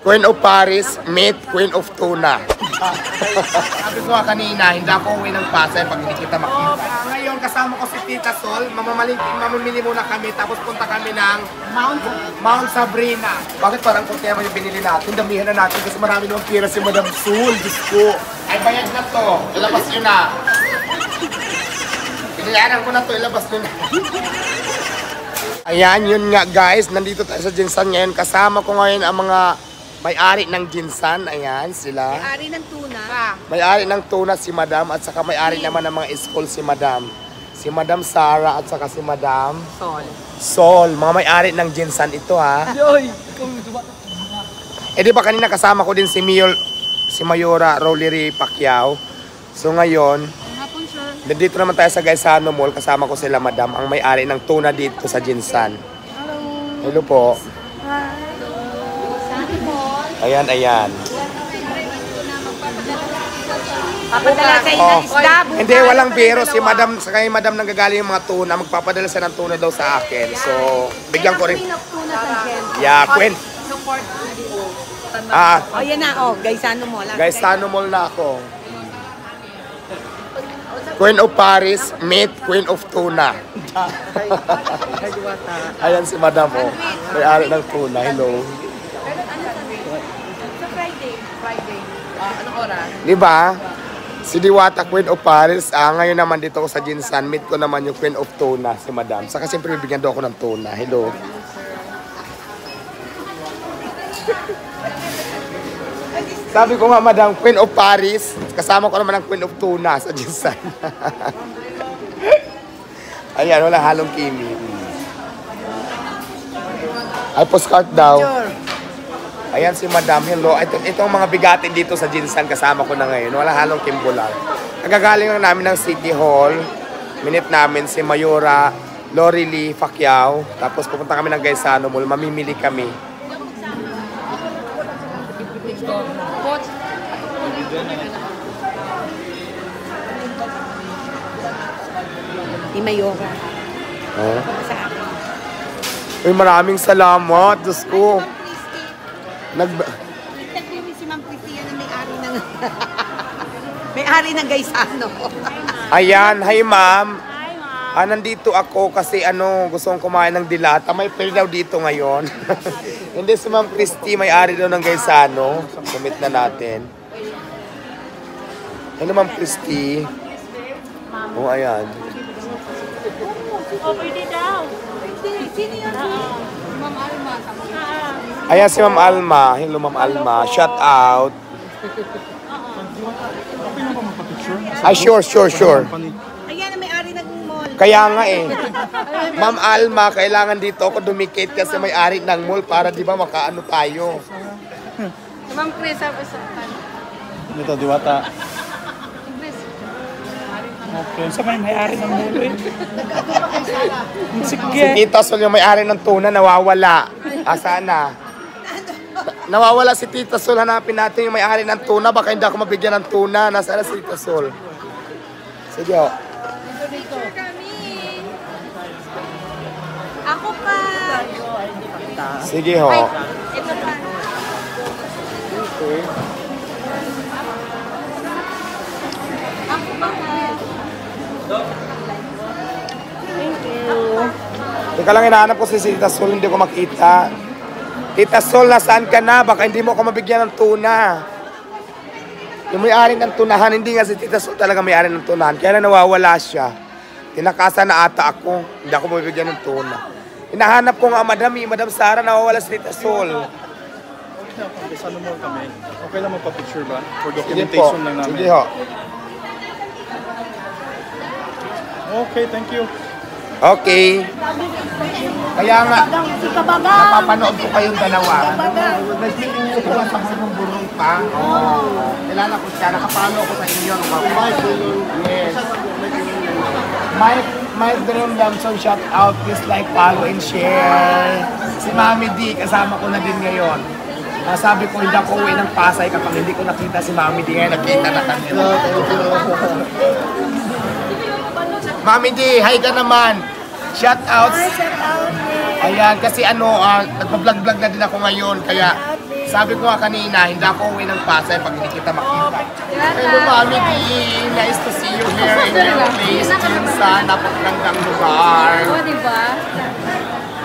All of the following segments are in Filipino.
Queen of Paris, meet Queen of Tuna. Sabi ko kanina, hindi ako uwi ng Pasay pag hindi kita makita. Ngayon, kasama ko si Tita Sol. Mamamili muna kami, tapos punta kami ng Mount Sabrina. Bakit parang kunti naman yung binili natin? Damihan na natin kasi marami naman pira si Madam Sol. Diyos ko. Ay, bayad na to. Ilabas nyo na. Pinayaran ko na to. Ilabas nyo na. Ayan, yun nga guys. Nandito tayo sa Jinsan ngayon. Kasama ko ngayon ang mga may-ari ng Jinsan, ayan sila. May-ari ng tuna. May-ari ng tuna si Madam at saka may-ari naman ng mga school si Madam. Si Madam Sara at saka si Madam Sol. Mga may-ari ng Jinsan ito ha. Eh di ba kanina kasama ko din si Mayora Rollery Pacquiao. So ngayon, nandito naman tayo sa Gaisano Mall. Kasama ko sila Madam, ang may-ari ng tuna dito sa Jinsan. Hello po. Ayan, ayan. Papadala sa inyo ng isda. Hindi, walang biro. Si Madam, sa kay Madam nanggagaling yung mga tuna. Magpapadala siya ng tuna daw sa akin. So, bigyan ko rin. Yeah, Queen. Oh, yan na. Oh, Gaisano Mall. Gaisano Mall na ako. Queen of Paris, meet Queen of Tuna. Ayan si Madam, oh. May-ari ng tuna. Hello. Friday. Anong oras? Diba? Si Diwata, Queen of Paris. Ngayon naman dito ko sa Jinsan, meet ko naman yung Queen of Tuna, si Madam. Saka siyempre bibigyan daw ako ng tuna. Hello. Sabi ko nga, Madam, Queen of Paris. Kasama ko naman ang Queen of Tuna sa Jinsan. Ayan, wala halong kimi. Ay, postcard daw. Ayan si Madam, hello. Itong mga bigatin dito sa Jinsan kasama ko na ngayon. Wala halong kimbulan. Nagagaling lang namin ng City Hall. Minute namin si Mayora Rollery Pacquiao. Tapos pupunta kami ng Gaisano Mall. Mamimili kami. Ni Mayora. Oh. Sa akin. Uy, maraming salamat. Diyos ko. Nag-interview si Ma'am Cristina na may-ari ng may-ari ng Gaisano. Ayan, hi ma'am. Nandito ako kasi gusto kong kumain ng dilata. May fair daw dito ngayon. Hindi si Ma'am Christy, may-ari daw ng Gaisano. Sumit na natin. Ano Ma'am Christy? Oh, ayan. Pwede daw. Sino yan? Ma'am Alma. Ayan si Ma'am Alma. Hello Ma'am Alma. Shout out. Ay, sure. Ayan na may-ari ng mall. Kaya nga eh. Ma'am Alma, kailangan dito ako dumikit kasi may-ari ng mall para di ba makaano tayo. Ma'am Chris, sabi sa Dito, Diwata. Okay, sa may-ari ng mall eh. Sige. Si Tita Sol yung may-ari ng tuna, nawawala. Asaan na? Nawawala si Tita Sol. Hanapin natin yung may-ari ng tuna. Baka hindi ako mabigyan ng tuna. Nasaan na si Tita Sol? Sige ho. picture kami. Ako pa. Sige ho. Ay, ito pa. Okay. Ako pa. Thank you. Teka lang, hinahanap ko si Tita Sol, hindi ko makita. Tita Sol, nasaan ka na? Baka hindi mo ako mabigyan ng tuna. Yung may-ari ng tunahan, hindi nga si Tita Sol talaga may-ari ng tunahan. Kaya na nawawala siya. Tinakasa na ata ako. Hindi ako mabigyan ng tuna. Hinahanap ko nga, Madam Sara, nawawala si Tita Sol. Ano mo kami? Okay lang magpa-picture ba? For Sige po. documentation lang namin. Sige ho. Okay, thank you. Okay. Kaya nga, napapanood ko kayong dalawa. Nagsikinyo ko sa mga burong pa. Kilala ko siya, nakapalo ko sa inyo. Yes. Mike Dream Lamson, shout out. Please like, follow, and share. Si Mami D, kasama ko na din ngayon. Sabi ko, hindi ako uwi ng Pasay kapag hindi ko nakita si Mami D. Ngayon, nakita na kami. Mami D, hi ka naman. Shout out. Shout out. Ayan, kasi nagpa-vlog-vlog na din ako ngayon. Kaya Sabi ko nga kanina, hindi ako uwi ng Pasay pag hindi kita makita. Hello, Mami D. Nice to see you here in your place. Sa napakagandang lugar. Oo, di ba?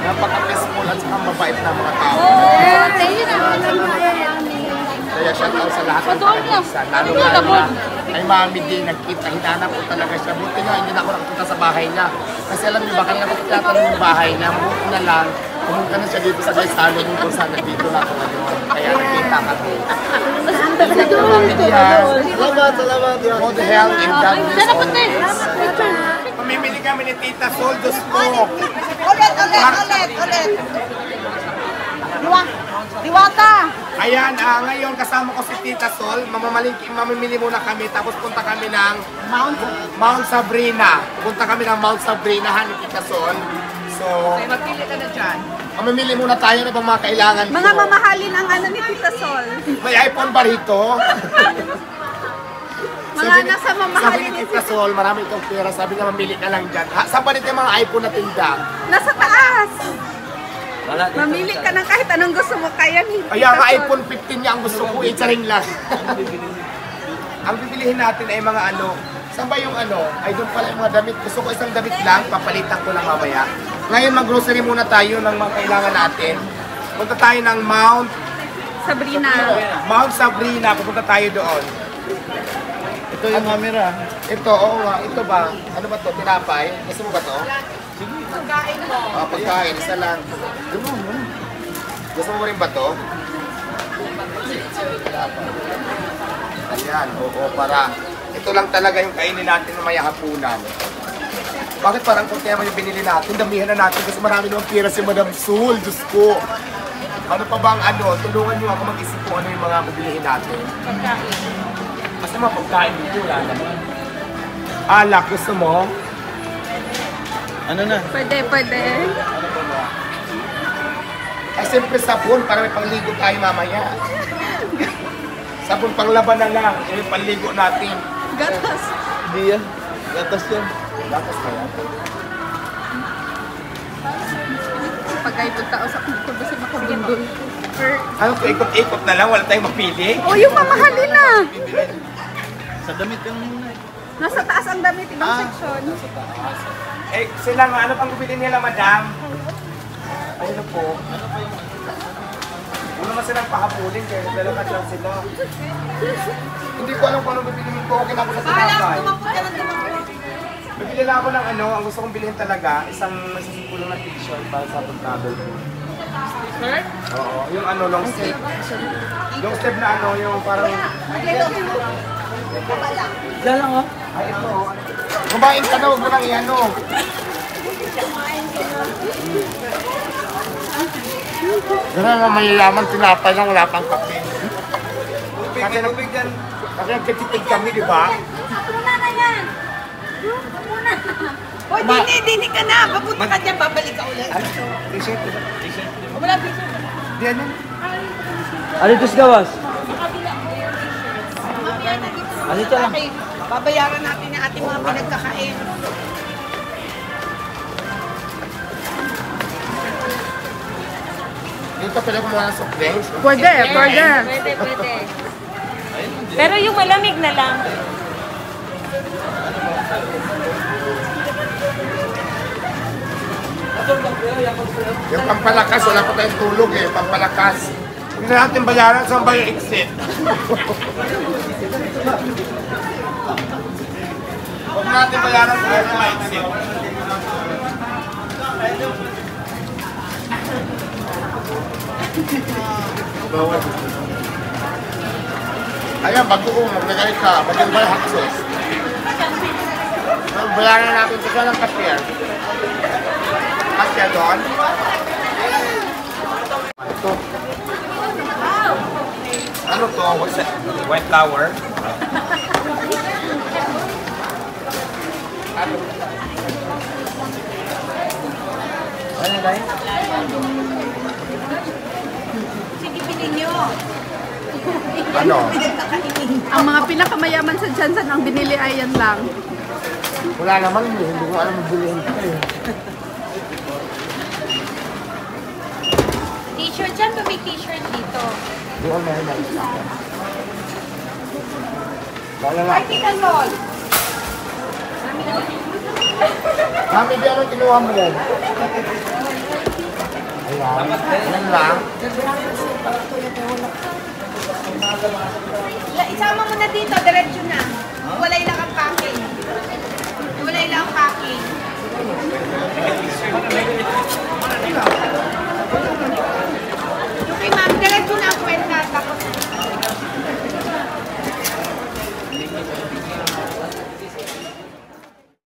Napaka-peaceful at saka mabait na mga tao. Thank you naman. Kaya shout out sa lahat ng taga-Quezon. Lalo na ay Mami D, nagkita. Hinanap ko talaga siya. Buti nga, hindi na ako nakakita sa bahay niya. Kasi alam niyo ba, kanina ko tinatanong yung bahay niya. Buti na lang, pumunta na siya dito sa Gaisano yung kung saan nandito na ako ngayon. Kaya nagkita kami. Thank you, Mami D. Salamat. Good health and God bless always. Mamimili kami ni Tita Sol, Diyos ko. Ulit. Diwata. Ayan, ngayon kasama ko si Tita Sol. Mamimili muna kami, tapos punta kami ng Mount Sabrina. Punta kami ng Mount Sabrina, ni Tita Sol. So, Magpili ka na dyan. mamimili muna tayo na bang mga kailangan ko. Mga mamahalin ang ano ni Tita Sol. May iPhone ba rito? Mga nasa mamahalin Sabi ni Tita Sol, marami itong pera. Sabi niya, mamili ka lang dyan. Saan ba dito yung mga iPhone na tinda? Nasa taas. Mamili ka ng kahit anong gusto mo. Kaya ni Tita Kaya nga Sol. iPhone 15 niya ang gusto ko, itsaring lang. Ang bibilihin natin ay mga ano, saan ba yung ano? Ay doon pala yung mga damit. Gusto ko isang damit lang, papalitan ko lang mamaya. Ngayon mag-grocery muna tayo ng mga kailangan natin. Punta tayo ng Mount Sabrina, pupunta tayo doon. Ito yung camera. Ito, oo nga, ito ba? Ano ba to? Tinapay? Gusto mo ba to? Pagkain mo. Pagkain, isa lang. Gusto mo rin ba to? Ayan, oo, para ito lang talaga yung kainin natin mamaya hapunan. Bakit parang kunti naman yung binili natin? Damihan na natin kasi marami naman pira si Madam Sul. Diyos ko. Ano pa bang ano? Tulungan niyo ako mag-isip kung ano yung mga bibilihin natin. Pagkain. Basta mga pagkain dito, wala naman. Alak, gusto mo? Ano na? Pwede. Ay, siyempre sabon para may pangligo tayo mamaya. Sabon panglaban na lang. Yung panligo natin. Gatas. Hindi yan. Gatas yan. Dapat na yan. Pagkain ng tao sa kumpul kasi makabundol. Ano ko, ikot-ikot na lang, wala tayong mapili. O yung mamahalin na. Sa damit yung muna. Nasa taas ang damit, ibang section. Eh, sila nga, ano pang bibili nila, madam? Ayun na po. Wala naman silang pakapulin, kaya dalagat lang sila. Hindi ko alam kung ano bibili ko, okay na ako sa tinapay. Bibili lang ako ng ano, ang gusto kong bilhin talaga, isang masisikulong na t-shirt para sa pag-travel ko. Shirt? Oo, yung ano, long sleeve. Long sleeve na ano, yung parang... Dalang oh. Ay, ito. Kumain ka na, huwag mo lang i-ano. Gano'n na mayayaman, tinapay lang, wala pang kape. Tubig yan. Kasi nagkatipid kami, di ba? Muna na yan. Muna. Hoy, dini ka na. Papunta ka dyan, babalik ka ulit. Ano? T-shirt. Wala piso. Di ano? Alitos gawas. Mamaya na dito. Alito lang. Okay, babayaran natin yung ating mga pinagkakain. Dito pala kumuha ng soft drinks. Pwede. Pwede. Pero yung malamig na lang. Yung pampalakas, wala pa tayong tulog eh. Pampalakas. Hindi na natin bayaran, saan ba yung exit? Huwag natin bayaran sa mga exit. Ayan, bago ko, magnagalit ka. Bago ba yung hot sauce? Bayaran natin ito siya ng cashier. Cashier doon. Ito. Ano to? What's that? White flour? Ano? Ano guys? Sige, pili nyo. Ano? Ang mga pinakamayaman sa Jansan ang binili ay yan lang. Wala naman, hindi ko alam mabulihin ko eh. T-shirt dyan, may t-shirt dito. Doon meron na isa. Wala lang. Ay, Tita Sol. Mami, di anong kinuha mo yan? Ayan. Ayan lang. Isama mo na dito, diretso na. Walay lang ang packing. Walay lang ang packing.